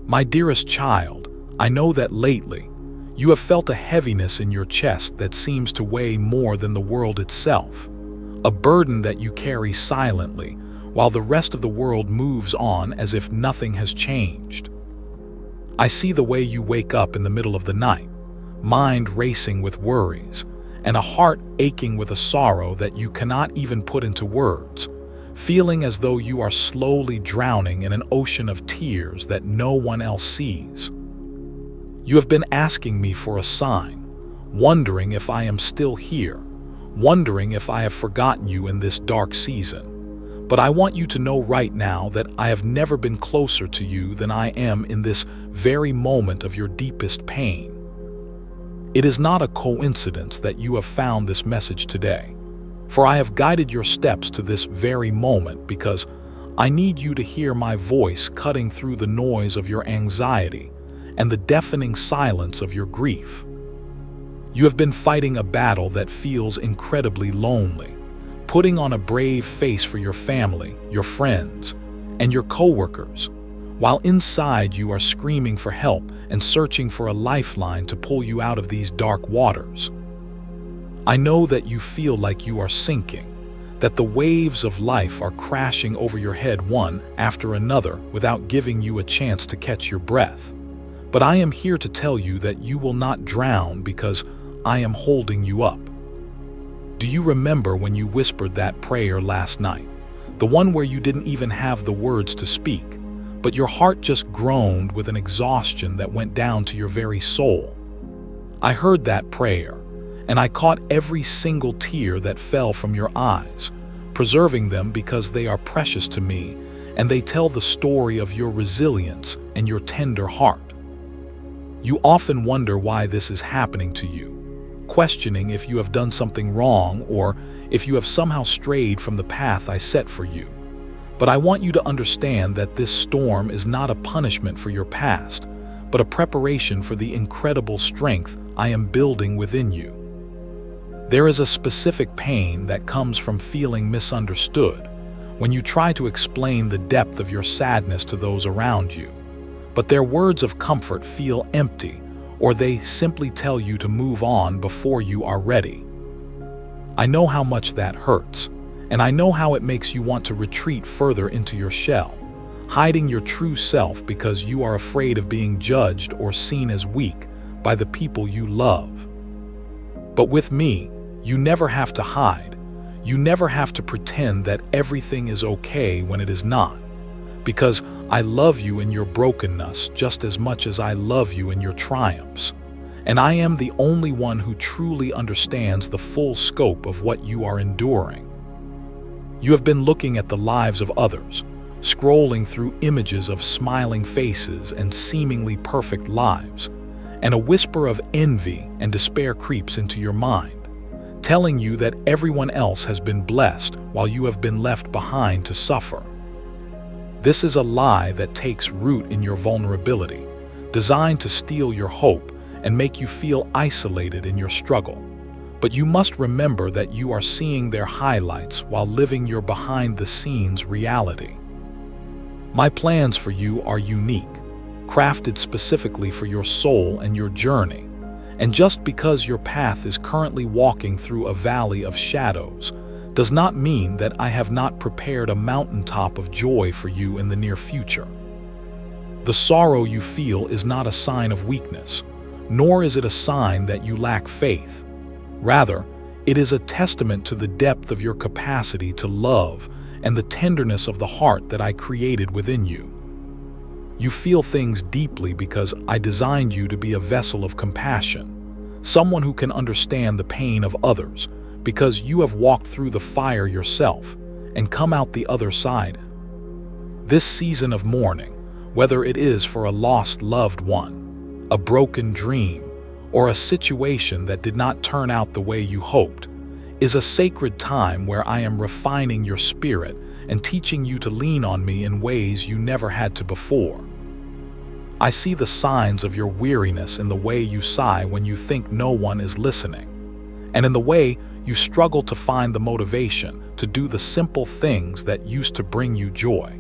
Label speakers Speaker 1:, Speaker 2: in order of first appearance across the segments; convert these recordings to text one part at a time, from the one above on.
Speaker 1: My dearest child, I know that lately, you have felt a heaviness in your chest that seems to weigh more than the world itself, a burden that you carry silently, while the rest of the world moves on as if nothing has changed. I see the way you wake up in the middle of the night, mind racing with worries, and a heart aching with a sorrow that you cannot even put into words, feeling as though you are slowly drowning in an ocean of tears that no one else sees. You have been asking me for a sign, wondering if I am still here, wondering if I have forgotten you in this dark season. But I want you to know right now that I have never been closer to you than I am in this very moment of your deepest pain. It is not a coincidence that you have found this message today, for I have guided your steps to this very moment because I need you to hear my voice cutting through the noise of your anxiety and the deafening silence of your grief. You have been fighting a battle that feels incredibly lonely, putting on a brave face for your family, your friends, and your coworkers, while inside you are screaming for help and searching for a lifeline to pull you out of these dark waters. I know that you feel like you are sinking, that the waves of life are crashing over your head one after another without giving you a chance to catch your breath. But I am here to tell you that you will not drown because I am holding you up. Do you remember when you whispered that prayer last night? The one where you didn't even have the words to speak, but your heart just groaned with an exhaustion that went down to your very soul. I heard that prayer, and I caught every single tear that fell from your eyes, preserving them because they are precious to me, and they tell the story of your resilience and your tender heart. You often wonder why this is happening to you, questioning if you have done something wrong or if you have somehow strayed from the path I set for you. But I want you to understand that this storm is not a punishment for your past, but a preparation for the incredible strength I am building within you. There is a specific pain that comes from feeling misunderstood when you try to explain the depth of your sadness to those around you, but their words of comfort feel empty, or they simply tell you to move on before you are ready. I know how much that hurts, and I know how it makes you want to retreat further into your shell, hiding your true self because you are afraid of being judged or seen as weak by the people you love. But with me, you never have to hide. You never have to pretend that everything is okay when it is not, because I love you in your brokenness just as much as I love you in your triumphs. And I am the only one who truly understands the full scope of what you are enduring. You have been looking at the lives of others, scrolling through images of smiling faces and seemingly perfect lives, and a whisper of envy and despair creeps into your mind, telling you that everyone else has been blessed while you have been left behind to suffer. This is a lie that takes root in your vulnerability, designed to steal your hope and make you feel isolated in your struggle. But you must remember that you are seeing their highlights while living your behind-the-scenes reality. My plans for you are unique, crafted specifically for your soul and your journey. And just because your path is currently walking through a valley of shadows does not mean that I have not prepared a mountaintop of joy for you in the near future. The sorrow you feel is not a sign of weakness, nor is it a sign that you lack faith. Rather, it is a testament to the depth of your capacity to love and the tenderness of the heart that I created within you. You feel things deeply because I designed you to be a vessel of compassion, someone who can understand the pain of others, because you have walked through the fire yourself and come out the other side. This season of mourning, whether it is for a lost loved one, a broken dream, or a situation that did not turn out the way you hoped, is a sacred time where I am refining your spirit and teaching you to lean on me in ways you never had to before. I see the signs of your weariness in the way you sigh when you think no one is listening, and in the way you struggle to find the motivation to do the simple things that used to bring you joy.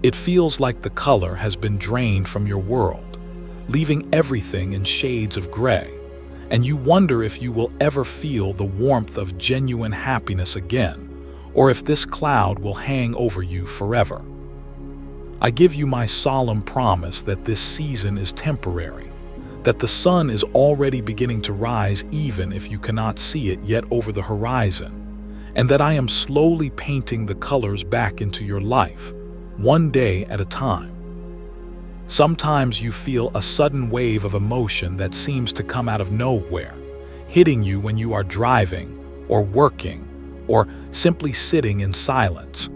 Speaker 1: It feels like the color has been drained from your world, leaving everything in shades of gray, and you wonder if you will ever feel the warmth of genuine happiness again, or if this cloud will hang over you forever. I give you my solemn promise that this season is temporary, that the sun is already beginning to rise even if you cannot see it yet over the horizon, and that I am slowly painting the colors back into your life, one day at a time. Sometimes you feel a sudden wave of emotion that seems to come out of nowhere, hitting you when you are driving, or working, or simply sitting in silence,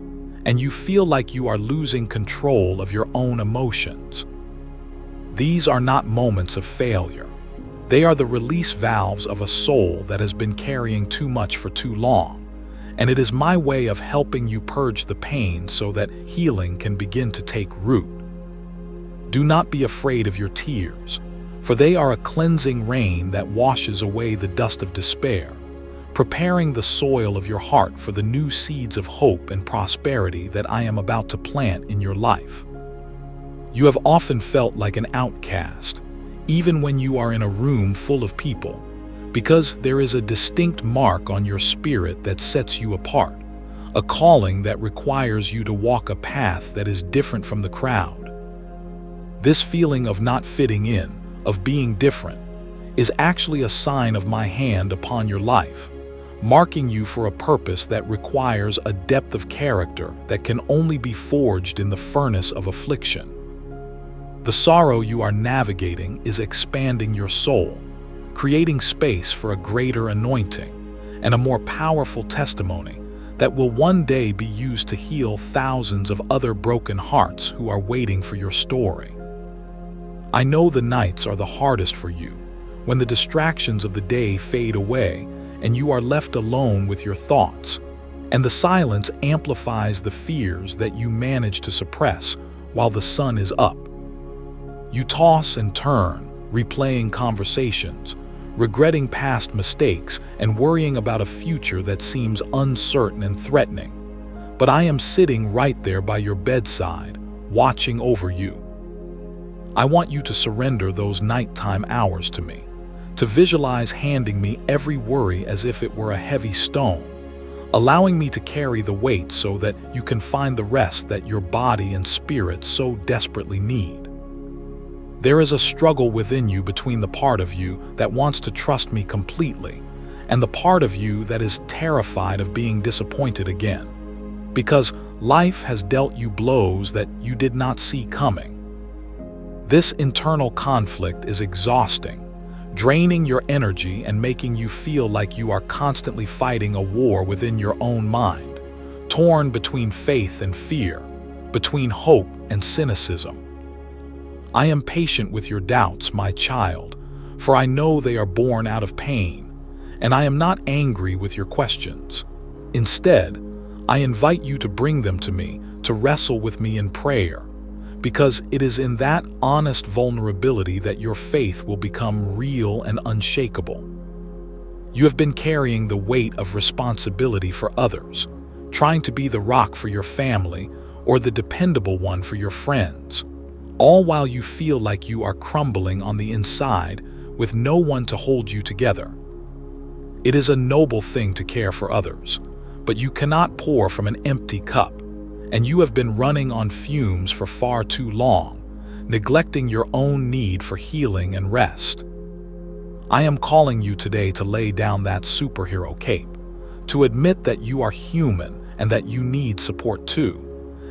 Speaker 1: and you feel like you are losing control of your own emotions. These are not moments of failure. They are the release valves of a soul that has been carrying too much for too long, and it is my way of helping you purge the pain so that healing can begin to take root. Do not be afraid of your tears, for they are a cleansing rain that washes away the dust of despair, preparing the soil of your heart for the new seeds of hope and prosperity that I am about to plant in your life. You have often felt like an outcast, even when you are in a room full of people, because there is a distinct mark on your spirit that sets you apart, a calling that requires you to walk a path that is different from the crowd. This feeling of not fitting in, of being different, is actually a sign of my hand upon your life, marking you for a purpose that requires a depth of character that can only be forged in the furnace of affliction. The sorrow you are navigating is expanding your soul, creating space for a greater anointing and a more powerful testimony that will one day be used to heal thousands of other broken hearts who are waiting for your story. I know the nights are the hardest for you, when the distractions of the day fade away and you are left alone with your thoughts, and the silence amplifies the fears that you manage to suppress while the sun is up. You toss and turn, replaying conversations, regretting past mistakes, and worrying about a future that seems uncertain and threatening. But I am sitting right there by your bedside, watching over you. I want you to surrender those nighttime hours to me, to visualize handing me every worry as if it were a heavy stone, allowing me to carry the weight so that you can find the rest that your body and spirit so desperately need. There is a struggle within you between the part of you that wants to trust me completely and the part of you that is terrified of being disappointed again, because life has dealt you blows that you did not see coming. This internal conflict is exhausting, draining your energy and making you feel like you are constantly fighting a war within your own mind, torn between faith and fear, between hope and cynicism. I am patient with your doubts, my child, for I know they are born out of pain, and I am not angry with your questions. Instead, I invite you to bring them to me, to wrestle with me in prayer, because it is in that honest vulnerability that your faith will become real and unshakable. You have been carrying the weight of responsibility for others, trying to be the rock for your family or the dependable one for your friends, all while you feel like you are crumbling on the inside with no one to hold you together. It is a noble thing to care for others, but you cannot pour from an empty cup, and you have been running on fumes for far too long, neglecting your own need for healing and rest. I am calling you today to lay down that superhero cape, to admit that you are human and that you need support too,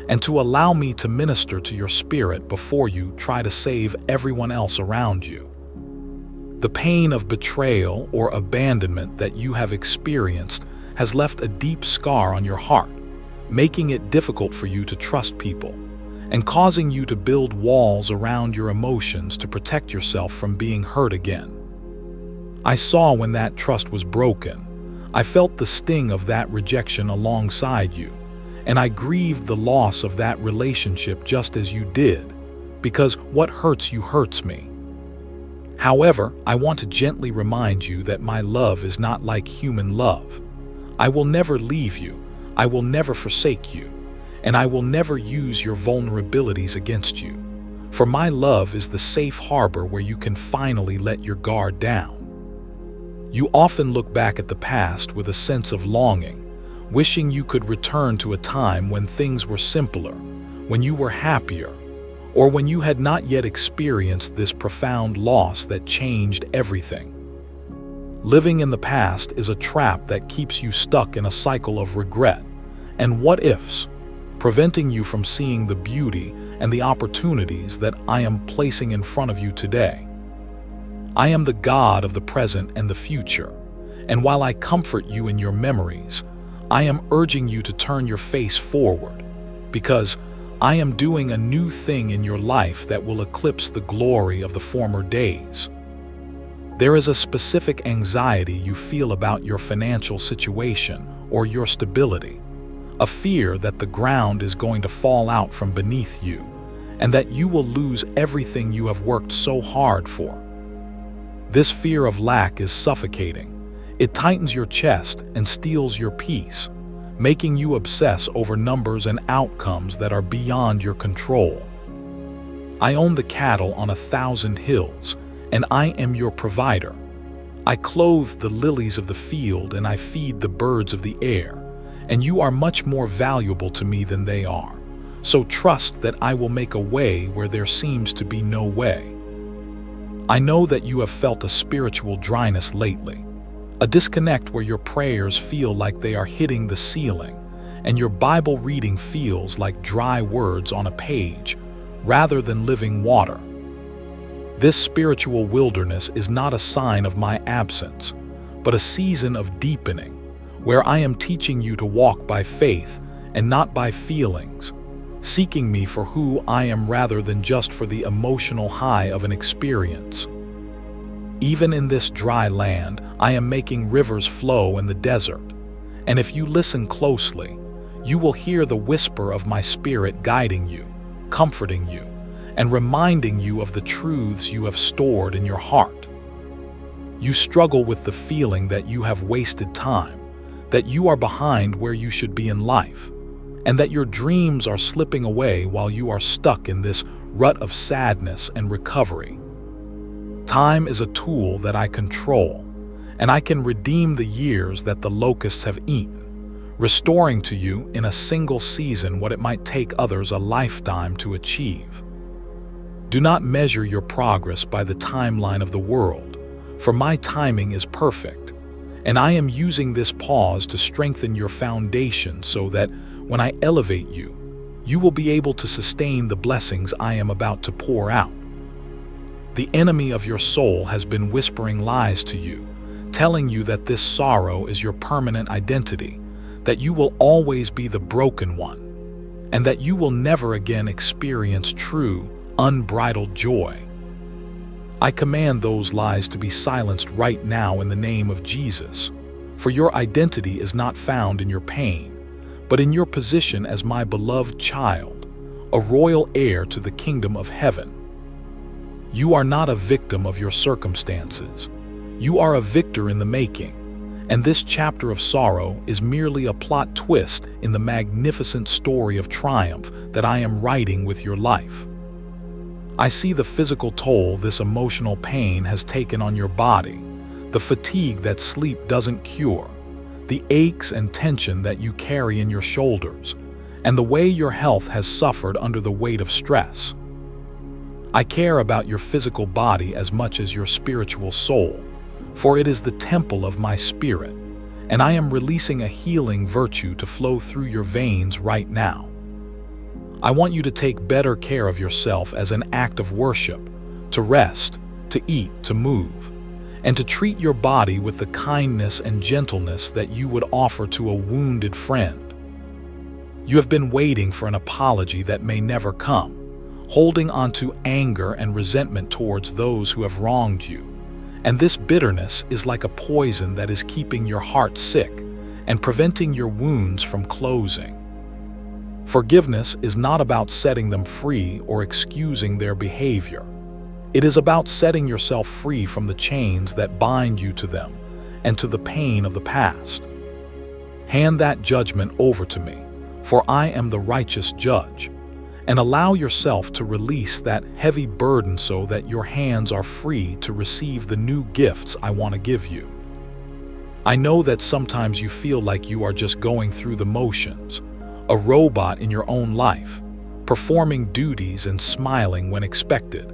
Speaker 1: and to allow me to minister to your spirit before you try to save everyone else around you. The pain of betrayal or abandonment that you have experienced has left a deep scar on your heart, making it difficult for you to trust people and causing you to build walls around your emotions to protect yourself from being hurt again. I saw when that trust was broken. I felt the sting of that rejection alongside you, and I grieved the loss of that relationship just as you did, because what hurts you hurts me. However, I want to gently remind you that my love is not like human love. I will never leave you. I will never forsake you. and I will never use your vulnerabilities against you. For my love is the safe harbor where you can finally let your guard down. You often look back at the past with a sense of longing, wishing you could return to a time when things were simpler, when you were happier, or when you had not yet experienced this profound loss that changed everything. Living in the past is a trap that keeps you stuck in a cycle of regret and what-ifs, preventing you from seeing the beauty and the opportunities that I am placing in front of you today. I am the God of the present and the future, and while I comfort you in your memories, I am urging you to turn your face forward, because I am doing a new thing in your life that will eclipse the glory of the former days. There is a specific anxiety you feel about your financial situation or your stability, a fear that the ground is going to fall out from beneath you, and that you will lose everything you have worked so hard for. This fear of lack is suffocating. It tightens your chest and steals your peace, making you obsess over numbers and outcomes that are beyond your control. I own the cattle on 1,000 hills, and I am your provider. I clothe the lilies of the field and I feed the birds of the air, and you are much more valuable to me than they are. So trust that I will make a way where there seems to be no way. I know that you have felt a spiritual dryness lately, a disconnect where your prayers feel like they are hitting the ceiling, and your Bible reading feels like dry words on a page rather than living water. This spiritual wilderness is not a sign of my absence, but a season of deepening, where I am teaching you to walk by faith and not by feelings, seeking me for who I am rather than just for the emotional high of an experience. Even in this dry land, I am making rivers flow in the desert, and if you listen closely, you will hear the whisper of my spirit guiding you, comforting you, and reminding you of the truths you have stored in your heart. You struggle with the feeling that you have wasted time, that you are behind where you should be in life, and that your dreams are slipping away while you are stuck in this rut of sadness and recovery. Time is a tool that I control, and I can redeem the years that the locusts have eaten, restoring to you in a single season what it might take others a lifetime to achieve. Do not measure your progress by the timeline of the world, for my timing is perfect, and I am using this pause to strengthen your foundation so that when I elevate you, you will be able to sustain the blessings I am about to pour out. The enemy of your soul has been whispering lies to you, telling you that this sorrow is your permanent identity, that you will always be the broken one, and that you will never again experience true, unbridled joy. I command those lies to be silenced right now in the name of Jesus, for your identity is not found in your pain, but in your position as my beloved child, a royal heir to the kingdom of heaven. You are not a victim of your circumstances. You are a victor in the making, and this chapter of sorrow is merely a plot twist in the magnificent story of triumph that I am writing with your life. I see the physical toll this emotional pain has taken on your body, the fatigue that sleep doesn't cure, the aches and tension that you carry in your shoulders, and the way your health has suffered under the weight of stress. I care about your physical body as much as your spiritual soul, for it is the temple of my spirit, and I am releasing a healing virtue to flow through your veins right now. I want you to take better care of yourself as an act of worship, to rest, to eat, to move, and to treat your body with the kindness and gentleness that you would offer to a wounded friend. You have been waiting for an apology that may never come, holding on to anger and resentment towards those who have wronged you. And this bitterness is like a poison that is keeping your heart sick and preventing your wounds from closing. Forgiveness is not about setting them free or excusing their behavior. It is about setting yourself free from the chains that bind you to them and to the pain of the past. Hand that judgment over to me, for I am the righteous judge. And allow yourself to release that heavy burden so that your hands are free to receive the new gifts I want to give you. I know that sometimes you feel like you are just going through the motions, a robot in your own life, performing duties and smiling when expected,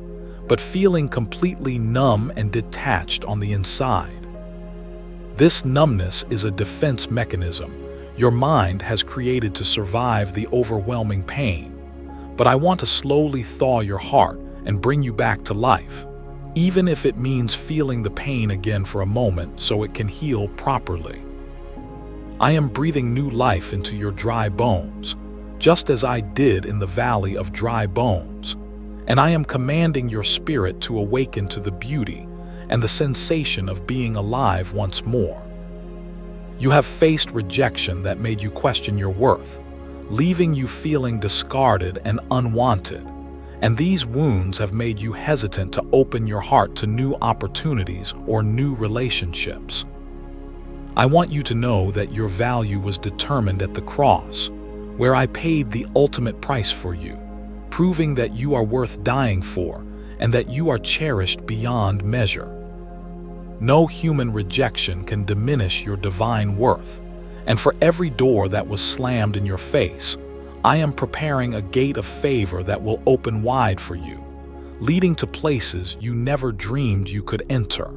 Speaker 1: but feeling completely numb and detached on the inside. This numbness is a defense mechanism your mind has created to survive the overwhelming pain. But I want to slowly thaw your heart and bring you back to life, even if it means feeling the pain again for a moment so it can heal properly. I am breathing new life into your dry bones, just as I did in the valley of dry bones, and I am commanding your spirit to awaken to the beauty and the sensation of being alive once more. You have faced rejection that made you question your worth, leaving you feeling discarded and unwanted, and these wounds have made you hesitant to open your heart to new opportunities or new relationships. I want you to know that your value was determined at the cross, where I paid the ultimate price for you, proving that you are worth dying for and that you are cherished beyond measure. No human rejection can diminish your divine worth. And for every door that was slammed in your face, I am preparing a gate of favor that will open wide for you, leading to places you never dreamed you could enter.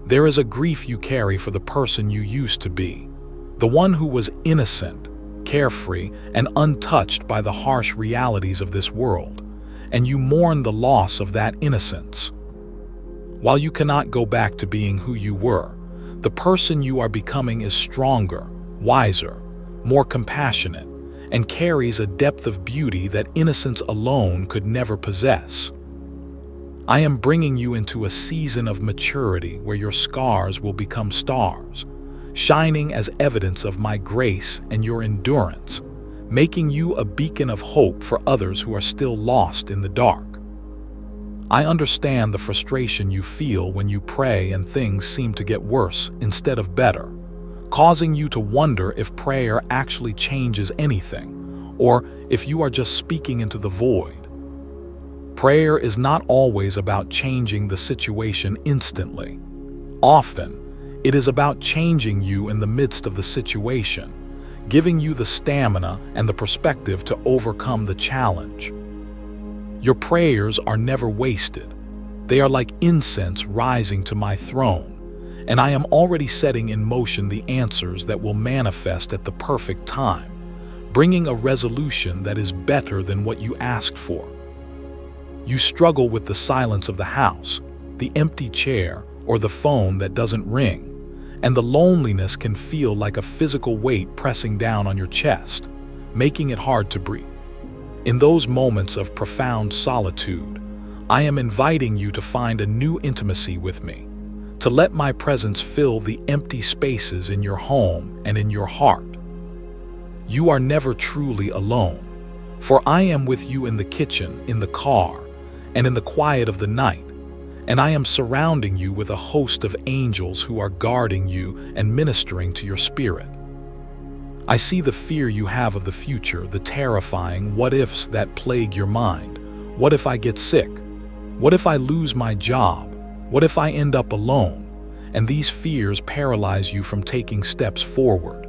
Speaker 1: There is a grief you carry for the person you used to be, the one who was innocent, carefree, and untouched by the harsh realities of this world, and you mourn the loss of that innocence. While you cannot go back to being who you were, the person you are becoming is stronger, wiser, more compassionate, and carries a depth of beauty that innocence alone could never possess. I am bringing you into a season of maturity where your scars will become stars, shining as evidence of my grace and your endurance, making you a beacon of hope for others who are still lost in the dark. I understand the frustration you feel when you pray and things seem to get worse instead of better, causing you to wonder if prayer actually changes anything, or if you are just speaking into the void. Prayer is not always about changing the situation instantly. Often, it is about changing you in the midst of the situation, giving you the stamina and the perspective to overcome the challenge. Your prayers are never wasted. They are like incense rising to my throne, and I am already setting in motion the answers that will manifest at the perfect time, bringing a resolution that is better than what you asked for. You struggle with the silence of the house, the empty chair, or the phone that doesn't ring, and the loneliness can feel like a physical weight pressing down on your chest, making it hard to breathe. In those moments of profound solitude, I am inviting you to find a new intimacy with me, to let my presence fill the empty spaces in your home and in your heart. You are never truly alone, for I am with you in the kitchen, in the car, and in the quiet of the night, and I am surrounding you with a host of angels who are guarding you and ministering to your spirit. I see the fear you have of the future, the terrifying what-ifs that plague your mind. What if I get sick? What if I lose my job? What if I end up alone? And these fears paralyze you from taking steps forward.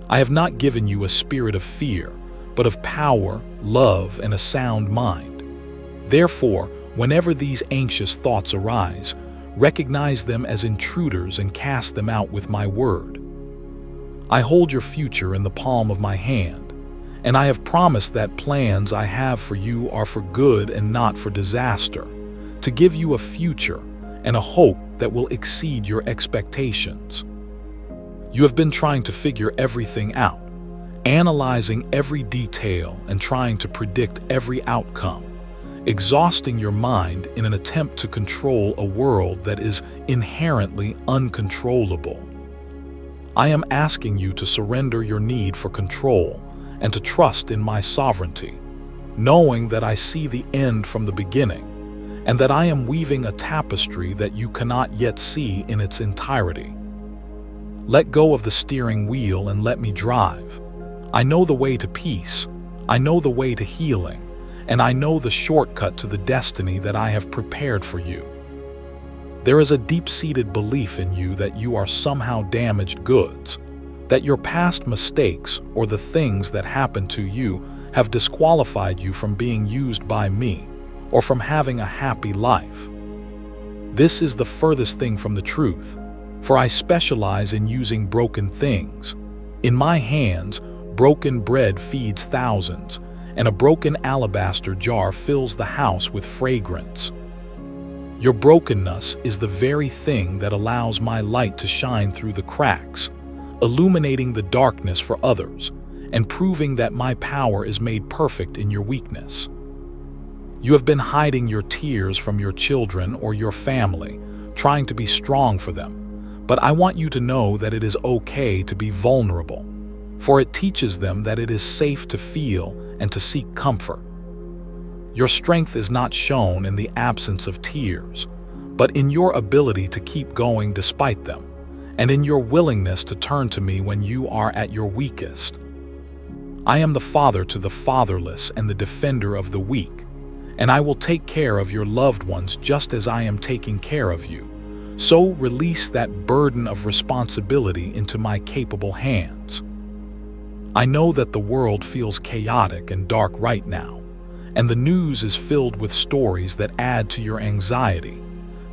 Speaker 1: I have not given you a spirit of fear, but of power, love, and a sound mind. Therefore, whenever these anxious thoughts arise, recognize them as intruders and cast them out with my word. I hold your future in the palm of my hand, and I have promised that plans I have for you are for good and not for disaster, to give you a future and a hope that will exceed your expectations. You have been trying to figure everything out, analyzing every detail and trying to predict every outcome, exhausting your mind in an attempt to control a world that is inherently uncontrollable. I am asking you to surrender your need for control and to trust in my sovereignty, knowing that I see the end from the beginning and that I am weaving a tapestry that you cannot yet see in its entirety. Let go of the steering wheel and let me drive. I know the way to peace, I know the way to healing, and I know the shortcut to the destiny that I have prepared for you. There is a deep-seated belief in you that you are somehow damaged goods, that your past mistakes or the things that happened to you have disqualified you from being used by me or from having a happy life. This is the furthest thing from the truth, for I specialize in using broken things. In my hands, broken bread feeds thousands, and a broken alabaster jar fills the house with fragrance. Your brokenness is the very thing that allows my light to shine through the cracks, illuminating the darkness for others, and proving that my power is made perfect in your weakness. You have been hiding your tears from your children or your family, trying to be strong for them, but I want you to know that it is okay to be vulnerable, for it teaches them that it is safe to feel and to seek comfort. Your strength is not shown in the absence of tears, but in your ability to keep going despite them, and in your willingness to turn to me when you are at your weakest. I am the father to the fatherless and the defender of the weak, and I will take care of your loved ones just as I am taking care of you. So release that burden of responsibility into my capable hands. I know that the world feels chaotic and dark right now, and the news is filled with stories that add to your anxiety,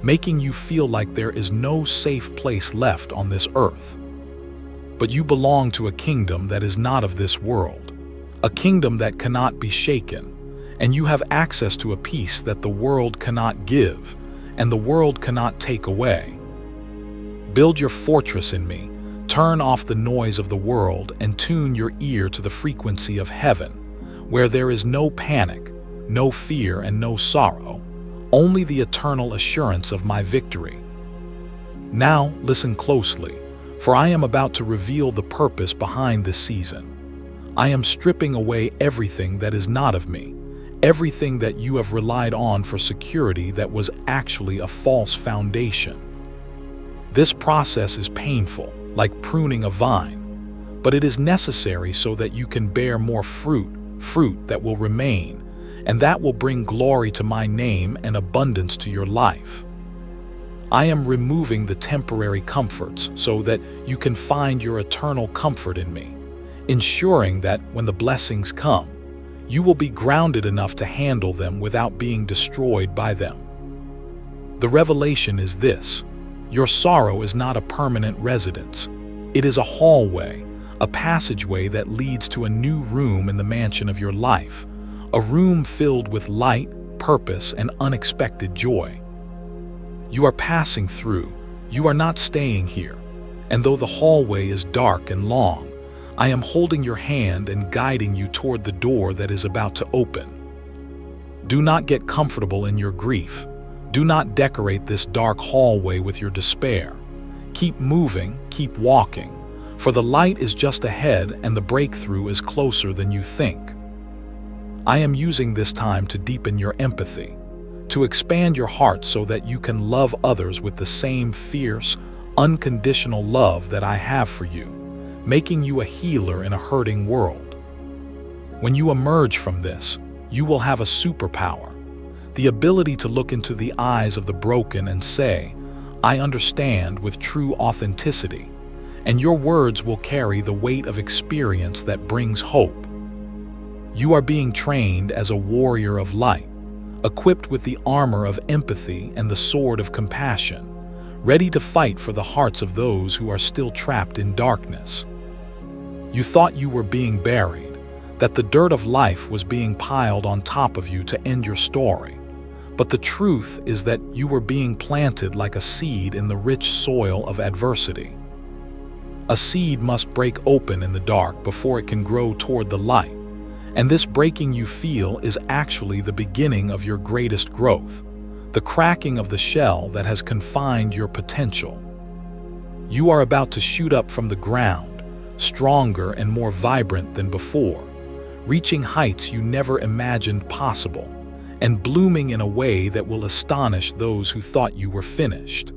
Speaker 1: making you feel like there is no safe place left on this earth. But you belong to a kingdom that is not of this world, a kingdom that cannot be shaken, and you have access to a peace that the world cannot give and the world cannot take away. Build your fortress in me, turn off the noise of the world, and tune your ear to the frequency of heaven, where there is no panic, no fear, and no sorrow, only the eternal assurance of my victory. Now listen closely, for I am about to reveal the purpose behind this season. I am stripping away everything that is not of me, everything that you have relied on for security that was actually a false foundation. This process is painful, like pruning a vine, but it is necessary so that you can bear more fruit that will remain, and that will bring glory to my name and abundance to your life. I am removing the temporary comforts so that you can find your eternal comfort in me, ensuring that when the blessings come, you will be grounded enough to handle them without being destroyed by them. The revelation is this: your sorrow is not a permanent residence. It is a hallway, a passageway that leads to a new room in the mansion of your life, a room filled with light, purpose, and unexpected joy. You are passing through, you are not staying here, and though the hallway is dark and long, I am holding your hand and guiding you toward the door that is about to open. Do not get comfortable in your grief. Do not decorate this dark hallway with your despair. Keep moving, keep walking, for the light is just ahead and the breakthrough is closer than you think. I am using this time to deepen your empathy, to expand your heart so that you can love others with the same fierce, unconditional love that I have for you, making you a healer in a hurting world. When you emerge from this, you will have a superpower, the ability to look into the eyes of the broken and say, "I understand," with true authenticity, and your words will carry the weight of experience that brings hope. You are being trained as a warrior of light, equipped with the armor of empathy and the sword of compassion, ready to fight for the hearts of those who are still trapped in darkness. You thought you were being buried, that the dirt of life was being piled on top of you to end your story. But the truth is that you were being planted like a seed in the rich soil of adversity. A seed must break open in the dark before it can grow toward the light, and this breaking you feel is actually the beginning of your greatest growth, the cracking of the shell that has confined your potential. You are about to shoot up from the ground, stronger and more vibrant than before, reaching heights you never imagined possible, and blooming in a way that will astonish those who thought you were finished.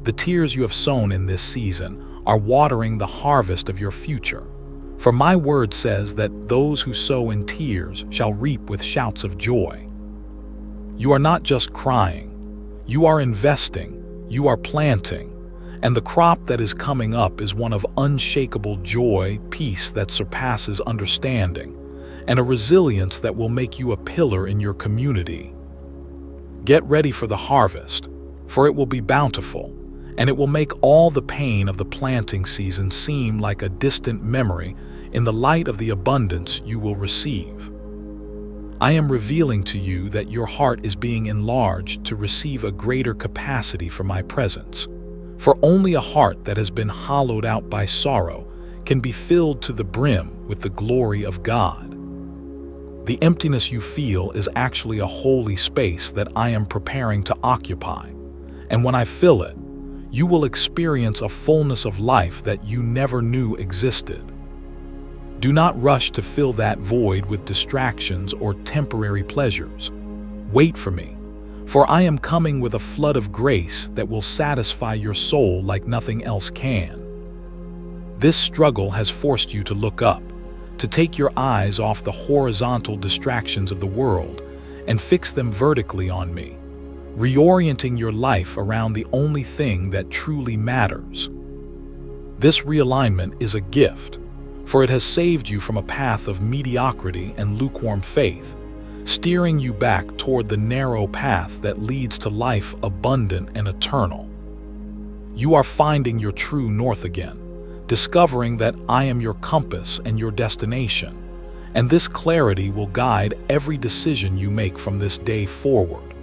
Speaker 1: The tears you have sown in this season are watering the harvest of your future, For my word says that those who sow in tears shall reap with shouts of joy. You are not just crying. You are investing. You are planting. And the crop that is coming up is one of unshakable joy, peace that surpasses understanding, and a resilience that will make you a pillar in your community. Get ready for the harvest, for it will be bountiful, and it will make all the pain of the planting season seem like a distant memory in the light of the abundance you will receive. I am revealing to you that your heart is being enlarged to receive a greater capacity for my presence. For only a heart that has been hollowed out by sorrow can be filled to the brim with the glory of God. The emptiness you feel is actually a holy space that I am preparing to occupy. And when I fill it, you will experience a fullness of life that you never knew existed. Do not rush to fill that void with distractions or temporary pleasures. Wait for me, for I am coming with a flood of grace that will satisfy your soul like nothing else can. This struggle has forced you to look up, to take your eyes off the horizontal distractions of the world and fix them vertically on me, reorienting your life around the only thing that truly matters. This realignment is a gift, for it has saved you from a path of mediocrity and lukewarm faith, steering you back toward the narrow path that leads to life abundant and eternal. You are finding your true north again, discovering that I am your compass and your destination, and this clarity will guide every decision you make from this day forward.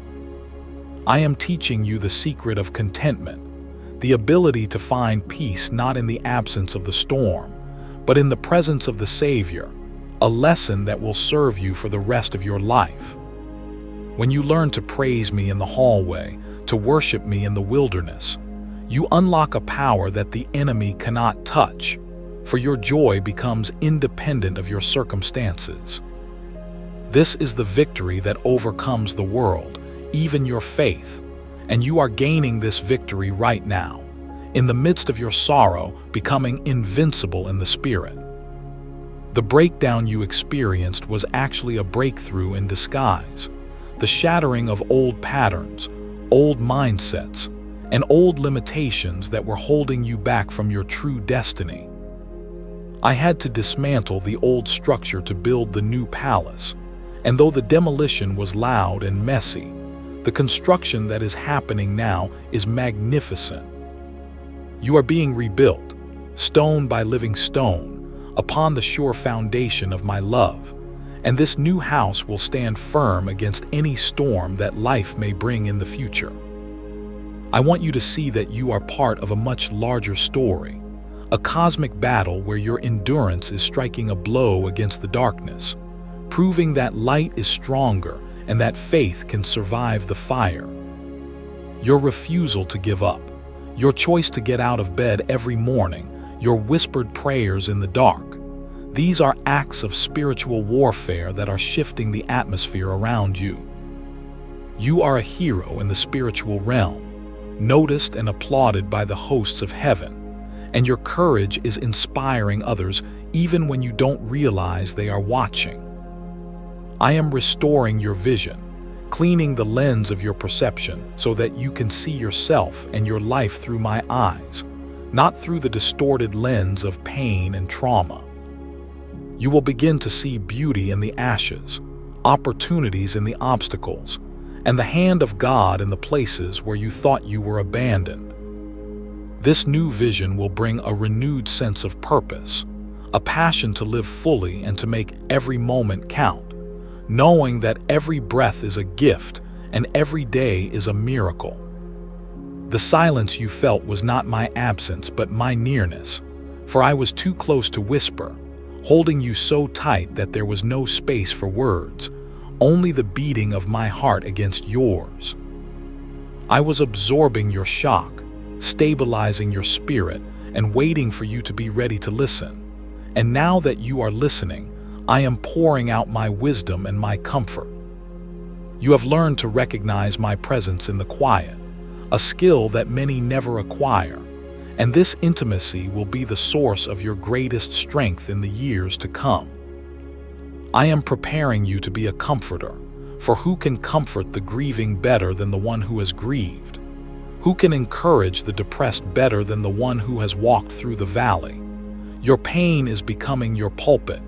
Speaker 1: I am teaching you the secret of contentment, the ability to find peace not in the absence of the storm, but in the presence of the Savior, a lesson that will serve you for the rest of your life. When you learn to praise me in the hallway, to worship me in the wilderness, you unlock a power that the enemy cannot touch, for your joy becomes independent of your circumstances. This is the victory that overcomes the world, even your faith, and you are gaining this victory right now, in the midst of your sorrow, becoming invincible in the Spirit. The breakdown you experienced was actually a breakthrough in disguise, the shattering of old patterns, old mindsets, and old limitations that were holding you back from your true destiny. I had to dismantle the old structure to build the new palace, and though the demolition was loud and messy, the construction that is happening now is magnificent. You are being rebuilt, stone by living stone, upon the sure foundation of my love, and this new house will stand firm against any storm that life may bring in the future. I want you to see that you are part of a much larger story, a cosmic battle where your endurance is striking a blow against the darkness, proving that light is stronger and that faith can survive the fire. Your refusal to give up, your choice to get out of bed every morning, your whispered prayers in the dark, these are acts of spiritual warfare that are shifting the atmosphere around you. You are a hero in the spiritual realm, noticed and applauded by the hosts of heaven, and your courage is inspiring others even when you don't realize they are watching. I am restoring your vision, cleaning the lens of your perception so that you can see yourself and your life through my eyes, not through the distorted lens of pain and trauma. You will begin to see beauty in the ashes, opportunities in the obstacles, and the hand of God in the places where you thought you were abandoned. This new vision will bring a renewed sense of purpose, a passion to live fully and to make every moment count, knowing that every breath is a gift and every day is a miracle. The silence you felt was not my absence but my nearness, for I was too close to whisper, holding you so tight that there was no space for words, only the beating of my heart against yours. I was absorbing your shock, stabilizing your spirit, and waiting for you to be ready to listen. And now that you are listening, I am pouring out my wisdom and my comfort. You have learned to recognize my presence in the quiet, a skill that many never acquire, and this intimacy will be the source of your greatest strength in the years to come. I am preparing you to be a comforter, for who can comfort the grieving better than the one who has grieved? Who can encourage the depressed better than the one who has walked through the valley? Your pain is becoming your pulpit,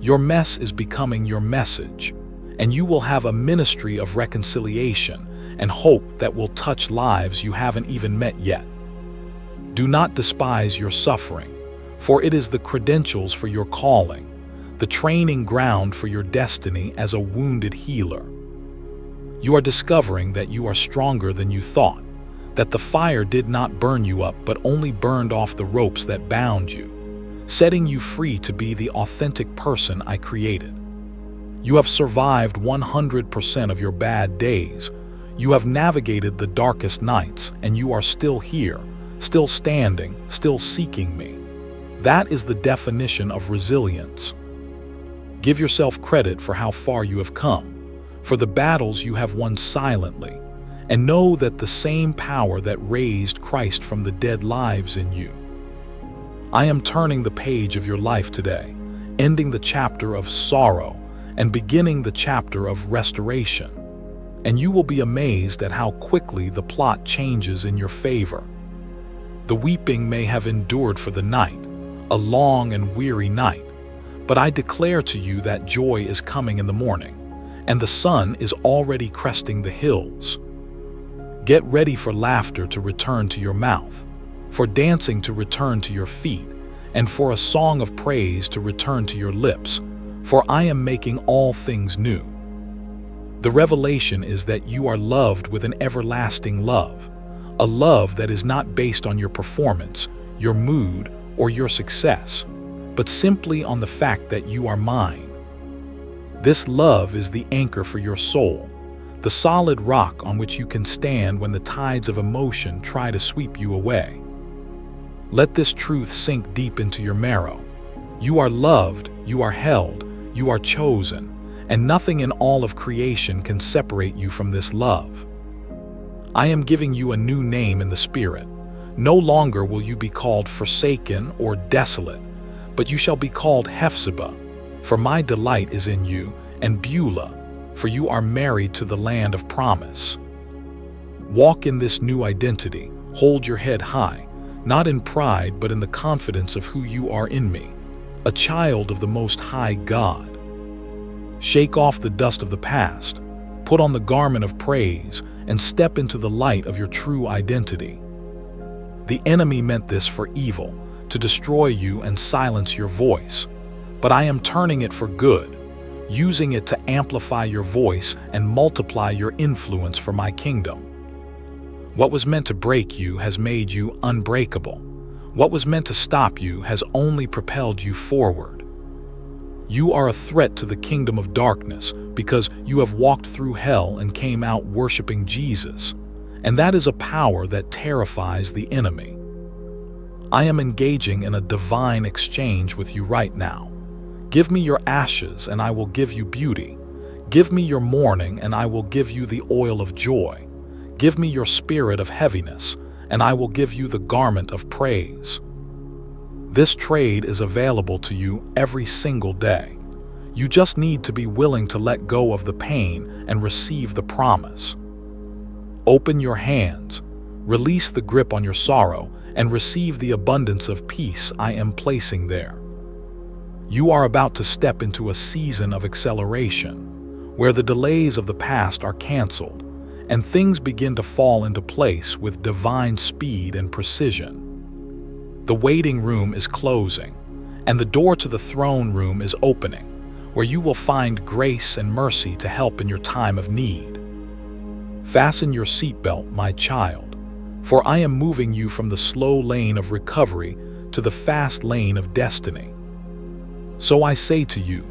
Speaker 1: your mess is becoming your message, and you will have a ministry of reconciliation and hope that will touch lives you haven't even met yet. Do not despise your suffering, for it is the credentials for your calling, the training ground for your destiny as a wounded healer. You are discovering that you are stronger than you thought, that the fire did not burn you up but only burned off the ropes that bound you, setting you free to be the authentic person I created. You have survived 100% of your bad days. You have navigated the darkest nights, and you are still here, still standing, still seeking me. That is the definition of resilience. Give yourself credit for how far you have come, for the battles you have won silently, and know that the same power that raised Christ from the dead lives in you. I am turning the page of your life today, ending the chapter of sorrow and beginning the chapter of restoration. And you will be amazed at how quickly the plot changes in your favor. The weeping may have endured for the night, a long and weary night, but I declare to you that joy is coming in the morning, and the sun is already cresting the hills. Get ready for laughter to return to your mouth, for dancing to return to your feet, and for a song of praise to return to your lips, for I am making all things new. The revelation is that you are loved with an everlasting love, a love that is not based on your performance, your mood, or your success, but simply on the fact that you are mine. This love is the anchor for your soul, the solid rock on which you can stand when the tides of emotion try to sweep you away. Let this truth sink deep into your marrow. You are loved, you are held, you are chosen, and nothing in all of creation can separate you from this love. I am giving you a new name in the Spirit. No longer will you be called forsaken or desolate, but you shall be called Hephzibah, for my delight is in you, and Beulah, for you are married to the land of promise. Walk in this new identity, hold your head high, not in pride but in the confidence of who you are in me, a child of the Most High God. Shake off the dust of the past, put on the garment of praise, and step into the light of your true identity. The enemy meant this for evil, to destroy you and silence your voice, but I am turning it for good, using it to amplify your voice and multiply your influence for my kingdom. What was meant to break you has made you unbreakable. What was meant to stop you has only propelled you forward. You are a threat to the kingdom of darkness because you have walked through hell and came out worshiping Jesus, and that is a power that terrifies the enemy. I am engaging in a divine exchange with you right now. Give me your ashes and I will give you beauty. Give me your mourning and I will give you the oil of joy. Give me your spirit of heaviness and I will give you the garment of praise. This trade is available to you every single day. You just need to be willing to let go of the pain and receive the promise. Open your hands, release the grip on your sorrow, and receive the abundance of peace I am placing there. You are about to step into a season of acceleration, where the delays of the past are canceled, and things begin to fall into place with divine speed and precision. The waiting room is closing, and the door to the throne room is opening, where you will find grace and mercy to help in your time of need. Fasten your seatbelt, my child, for I am moving you from the slow lane of recovery to the fast lane of destiny. So I say to you,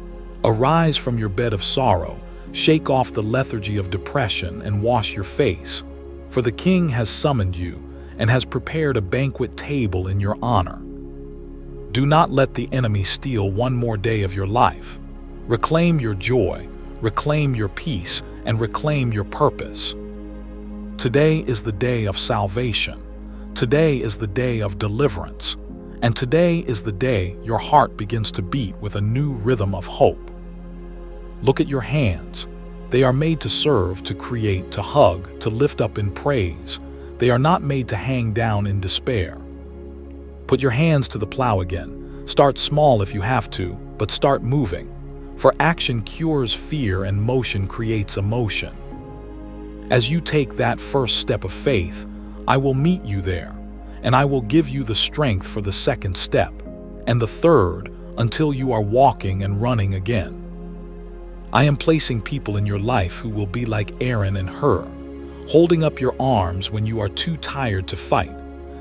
Speaker 1: arise from your bed of sorrow, shake off the lethargy of depression and wash your face, for the King has summoned you and has prepared a banquet table in your honor. Do not let the enemy steal one more day of your life. Reclaim your joy, reclaim your peace, and reclaim your purpose. Today is the day of salvation. Today is the day of deliverance, and today is the day your heart begins to beat with a new rhythm of hope. Look at your hands. They are made to serve, to create, to hug, to lift up in praise. They are not made to hang down in despair. Put your hands to the plow again. Start small if you have to, but start moving. For action cures fear and motion creates emotion. As you take that first step of faith, I will meet you there, and I will give you the strength for the second step, and the third, until you are walking and running again. I am placing people in your life who will be like Aaron and Hur, holding up your arms when you are too tired to fight,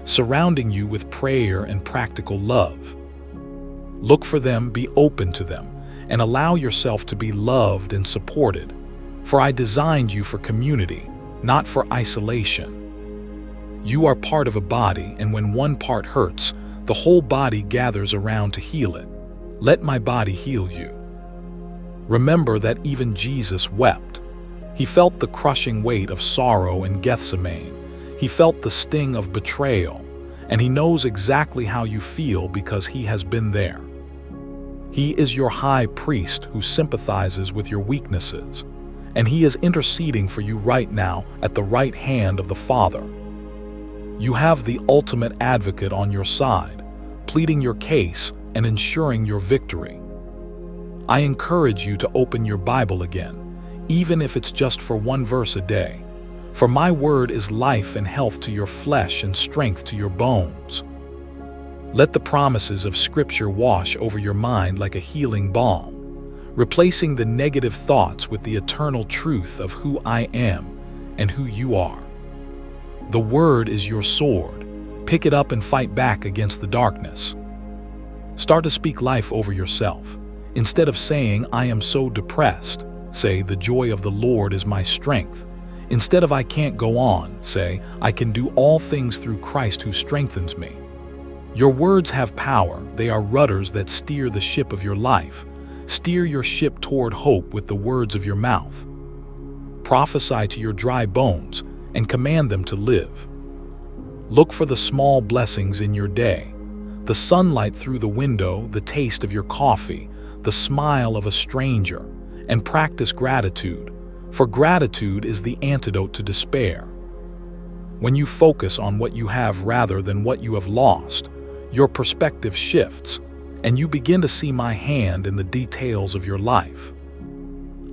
Speaker 1: surrounding you with prayer and practical love. Look for them, be open to them, and allow yourself to be loved and supported, for I designed you for community, not for isolation. You are part of a body, and when one part hurts, the whole body gathers around to heal it. Let my body heal you. Remember that even Jesus wept. He felt the crushing weight of sorrow in Gethsemane. He felt the sting of betrayal, and he knows exactly how you feel because he has been there. He is your high priest who sympathizes with your weaknesses, and he is interceding for you right now at the right hand of the Father. You have the ultimate advocate on your side, pleading your case and ensuring your victory. I encourage you to open your Bible again, even if it's just for one verse a day. For my word is life and health to your flesh and strength to your bones. Let the promises of Scripture wash over your mind like a healing balm, replacing the negative thoughts with the eternal truth of who I am and who you are. The Word is your sword. Pick it up and fight back against the darkness. Start to speak life over yourself. Instead of saying, I am so depressed, say, the joy of the Lord is my strength. Instead of I can't go on, say, I can do all things through Christ who strengthens me. Your words have power. They are rudders that steer the ship of your life. Steer your ship toward hope with the words of your mouth. Prophesy to your dry bones and command them to live. Look for the small blessings in your day. The sunlight through the window, the taste of your coffee, the smile of a stranger, and practice gratitude, for gratitude is the antidote to despair. When you focus on what you have rather than what you have lost, your perspective shifts, and you begin to see my hand in the details of your life.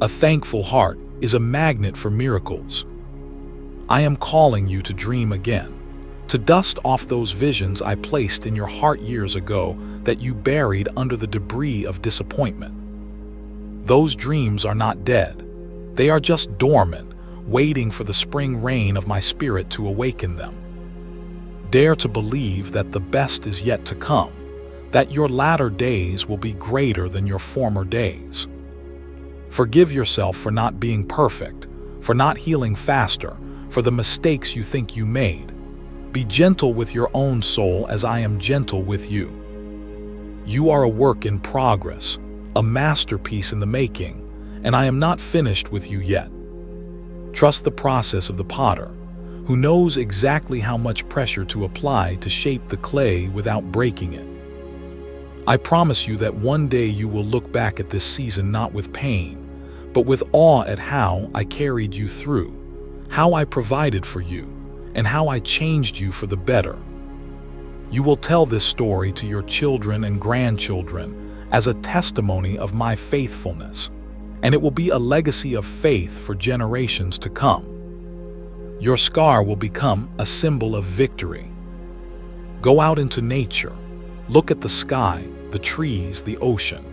Speaker 1: A thankful heart is a magnet for miracles. I am calling you to dream again, to dust off those visions I placed in your heart years ago that you buried under the debris of disappointment. Those dreams are not dead. They are just dormant, waiting for the spring rain of my spirit to awaken them. Dare to believe that the best is yet to come, that your latter days will be greater than your former days. Forgive yourself for not being perfect, for not healing faster, for the mistakes you think you made. Be gentle with your own soul as I am gentle with you. You are a work in progress, a masterpiece in the making, and I am not finished with you yet. Trust the process of the potter, who knows exactly how much pressure to apply to shape the clay without breaking it. I promise you that one day you will look back at this season not with pain, but with awe at how I carried you through, how I provided for you, and how I changed you for the better. You will tell this story to your children and grandchildren as a testimony of my faithfulness, and it will be a legacy of faith for generations to come. Your scar will become a symbol of victory. Go out into nature, look at the sky, the trees, the ocean,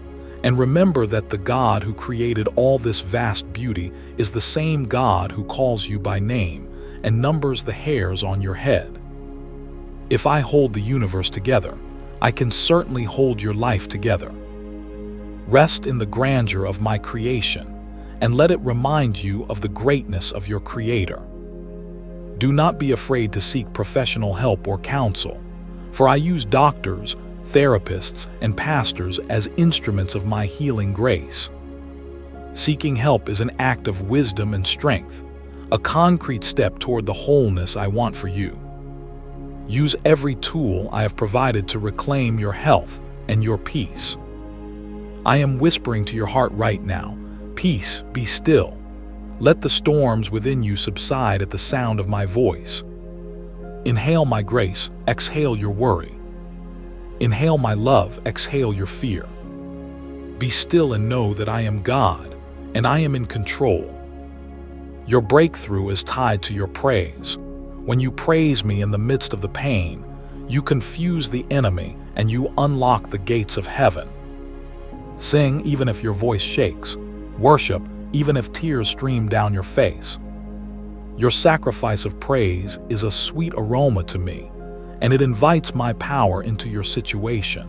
Speaker 1: and remember that the God who created all this vast beauty is the same God who calls you by name and numbers the hairs on your head. If I hold the universe together, I can certainly hold your life together. Rest in the grandeur of my creation, and let it remind you of the greatness of your Creator. Do not be afraid to seek professional help or counsel, for I use doctors, therapists, and pastors as instruments of my healing grace. Seeking help is an act of wisdom and strength, a concrete step toward the wholeness I want for you. Use every tool I have provided to reclaim your health and your peace. I am whispering to your heart right now, peace, be still. Let the storms within you subside at the sound of my voice. Inhale my grace, exhale your worry. Inhale my love, exhale your fear. Be still and know that I am God, and I am in control. Your breakthrough is tied to your praise. When you praise me in the midst of the pain, you confuse the enemy and you unlock the gates of heaven. Sing even if your voice shakes. Worship even if tears stream down your face. Your sacrifice of praise is a sweet aroma to me, and it invites my power into your situation.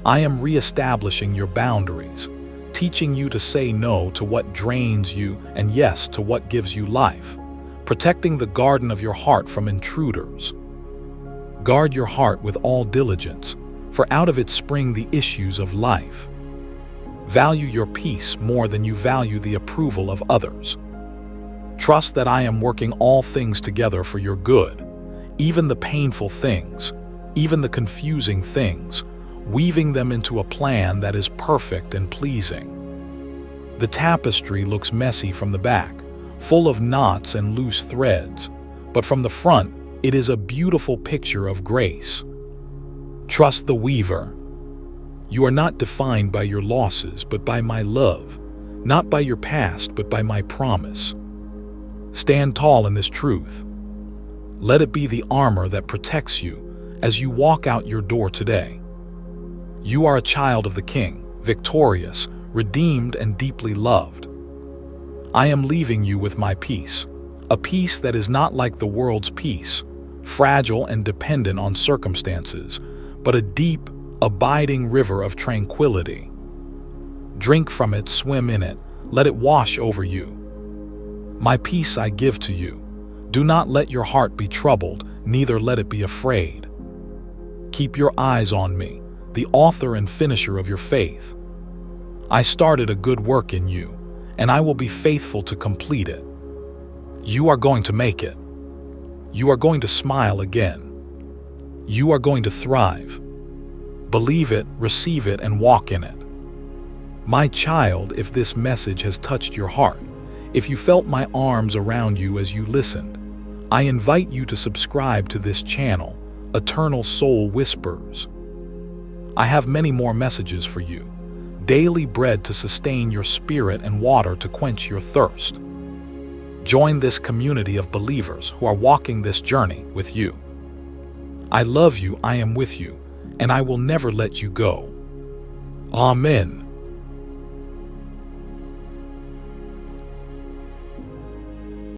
Speaker 1: I am reestablishing your boundaries, teaching you to say no to what drains you and yes to what gives you life, protecting the garden of your heart from intruders. Guard your heart with all diligence, for out of it spring the issues of life. Value your peace more than you value the approval of others. Trust that I am working all things together for your good, even the painful things, even the confusing things, weaving them into a plan that is perfect and pleasing. The tapestry looks messy from the back, full of knots and loose threads, but from the front, it is a beautiful picture of grace. Trust the weaver. You are not defined by your losses, but by my love, not by your past, but by my promise. Stand tall in this truth. Let it be the armor that protects you as you walk out your door today. You are a child of the King, victorious, redeemed, and deeply loved. I am leaving you with my peace, a peace that is not like the world's peace, fragile and dependent on circumstances, but a deep, abiding river of tranquility. Drink from it, swim in it, let it wash over you. My peace I give to you. Do not let your heart be troubled, neither let it be afraid. Keep your eyes on me, the author and finisher of your faith. I started a good work in you, and I will be faithful to complete it. You are going to make it. You are going to smile again. You are going to thrive. Believe it, receive it, and walk in it. My child, if this message has touched your heart, if you felt my arms around you as you listened, I invite you to subscribe to this channel, Eternal Soul Whispers. I have many more messages for you, daily bread to sustain your spirit and water to quench your thirst. Join this community of believers who are walking this journey with you. I love you, I am with you, and I will never let you go. Amen.